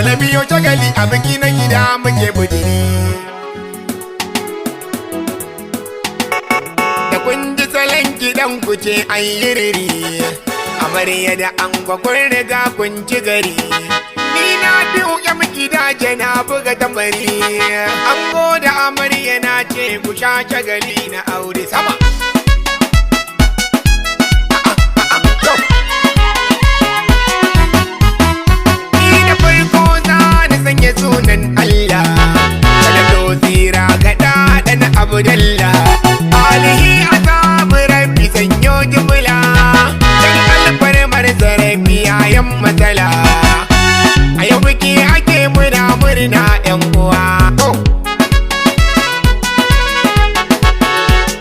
dole biyo shagali a biki na gida muke budiri. Da kun ji salon kiɗan ku ce an yi riri, amarya da ango kun riga kun ci gari. Ni na biyu ya miki dace na buga tambari, ango da amarya na ce ku sha shagali na aure sama. Sunan Allah kada dozira gada da na Abdullah alihi azabu rabbi sanyo jumla dan alfarmar zarafi ayan matsala a yau biki ake murna yan uwa.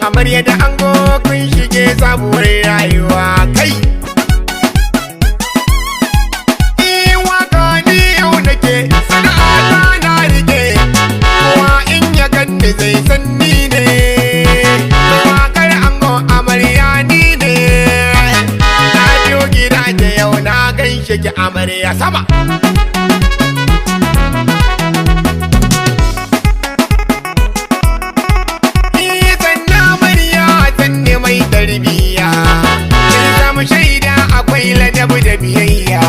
Amarya da ango kun shige sabuwar rayuwa kai. Zai san ni ne wakar ango amarya ni ne, na biyo gida da yau na gaishe ki amarya sama. Sannan amarya sanne mai tarbiya, kin samu shaida akwai ladabu da biyayya.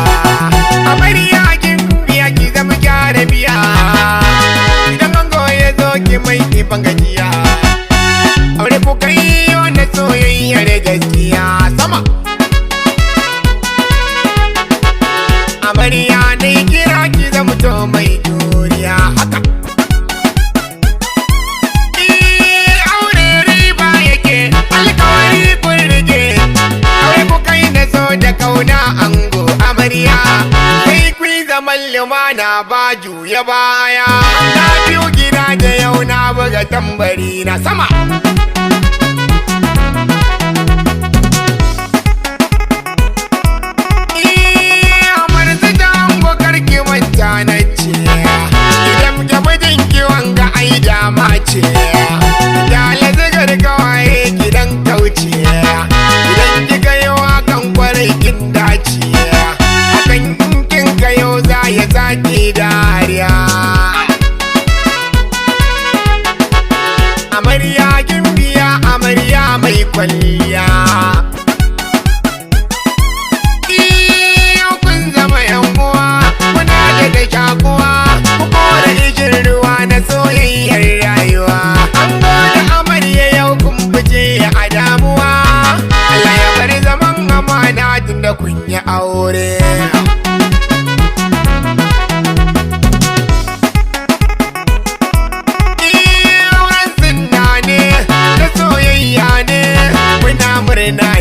Amarya kin biya ki zama gyara biya, ki mai ifan gajiya, aure ku kai na soyayyar gaskiya sama. Amarya na kira ki zama to mai juriya haka. Aure riba yake alkawari kun rike, aure ku kai na so da kauna ango amarya, sai ku zaman lumana ba juya baya. Na biyu gida da yau na buga tambari na sama. Amarsu ta ango karki manta na ce, idan ga mijin kiwon ga ai dama ce, dala zigar kawaye gidan kauce, idan kika yi wakan kwarai kin dace, hakan kin kayo za ya sake dariya. Amarya kin biya amarya mai kwalliya, kun zama yan uwa kuna da shakuwa, ku kora ishin ruwa na soyayyar rayuwa. Ango da amarya yau kun fice a damuwa, Allah ya bar zaman amana tun da kun yi aure. Murna